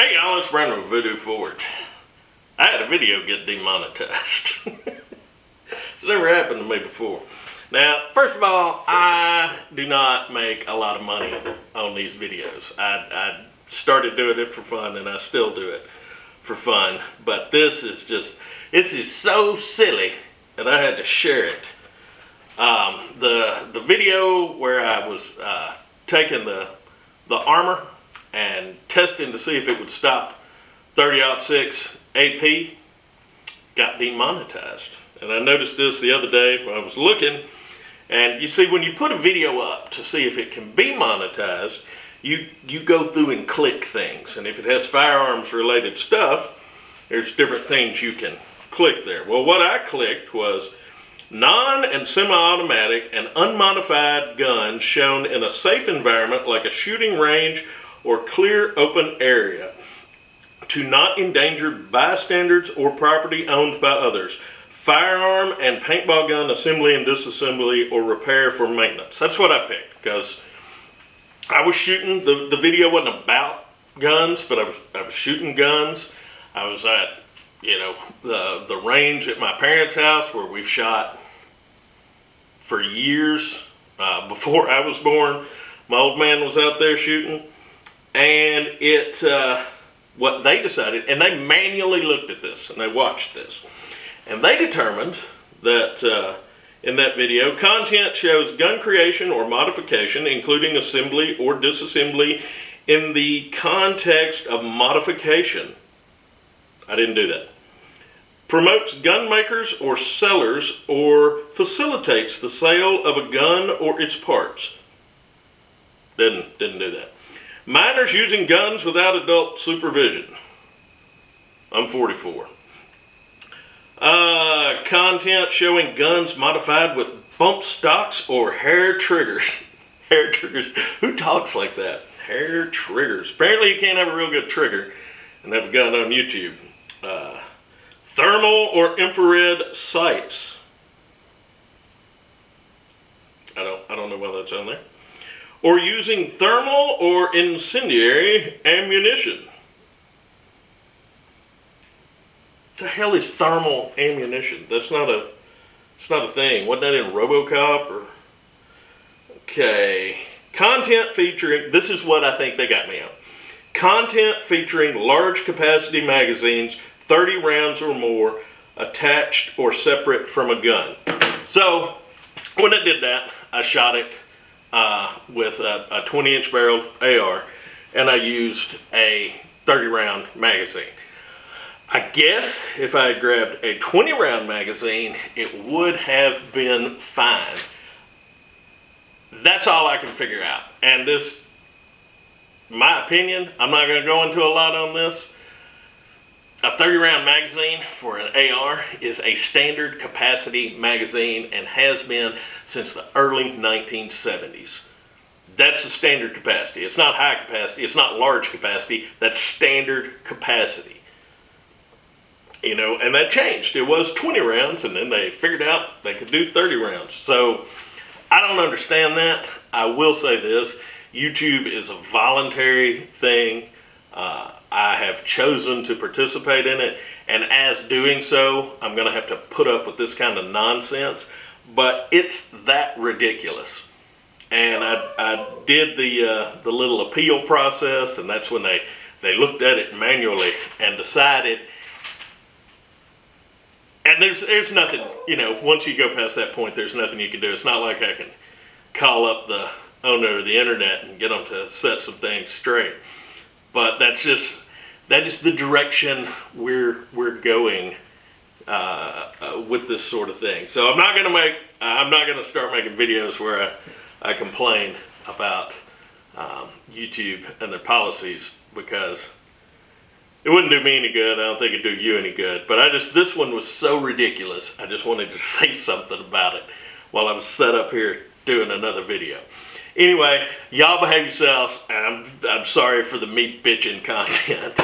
Hey y'all, it's Brandon with Voodoo Forge. I had a video get demonetized. It's never happened to me before. Now, first of all, I do not make a lot of money on these videos. I started doing it for fun and I still do it for fun. But this is so silly that I had to share it. The video where I was taking the armor and testing to see if it would stop 30-06 AP got demonetized. And I noticed this the other day when I was looking, and you see when you put a video up to see if it can be monetized, you go through and click things, and if it has firearms related stuff, there's different things you can click there. Well, what I clicked was non and semi-automatic and unmodified guns shown in a safe environment like a shooting range or clear open area to not endanger bystanders or property owned by others. Firearm and paintball gun assembly and disassembly or repair for maintenance. That's what I picked because I was shooting. The video wasn't about guns, but I was shooting guns. I was at the range at my parents' house where we've shot for years before I was born. My old man was out there shooting. And what they decided, and they manually looked at this, and they watched this, and they determined that in that video, content shows gun creation or modification, including assembly or disassembly, in the context of modification. I didn't do that. Promotes gun makers or sellers or facilitates the sale of a gun or its parts. Didn't do that. Minors using guns without adult supervision. I'm 44. Content showing guns modified with bump stocks or hair triggers. Hair triggers. Who talks like that? Hair triggers. Apparently you can't have a real good trigger and have a gun on YouTube. Thermal or infrared sights. I don't know why that's on there. Or using thermal or incendiary ammunition. What the hell is thermal ammunition? It's not a thing. Wasn't that in RoboCop or? Okay. Content featuring, this is what I think they got me on. Content featuring large capacity magazines, 30 rounds or more, attached or separate from a gun. So when I did that, I shot it with a 20-inch barreled AR, and I used a 30-round magazine. I guess if I had grabbed a 20-round magazine, it would have been fine. That's all I can figure out. And this, my opinion, I'm not going to go into a lot on this. A 30-round magazine for an AR is a standard capacity magazine and has been since the early 1970s. That's the standard capacity. It's not high capacity. It's not large capacity. That's standard capacity. And that changed. It was 20 rounds, and then they figured out they could do 30 rounds. So I don't understand that. I will say this. YouTube is a voluntary thing. I have chosen to participate in it, and as doing so, I'm going to have to put up with this kind of nonsense, but it's that ridiculous. And I did the little appeal process, and that's when they looked at it manually and decided, and there's nothing, once you go past that point, there's nothing you can do. It's not like I can call up the owner of the internet and get them to set some things straight. But that is the direction we're going with this sort of thing. So I'm not going to start making videos where I complain about YouTube and their policies, because it wouldn't do me any good. I don't think it'd do you any good. But this one was so ridiculous. I just wanted to say something about it while I was set up here doing another video. Anyway, y'all behave yourselves, and I'm sorry for the meat bitching content.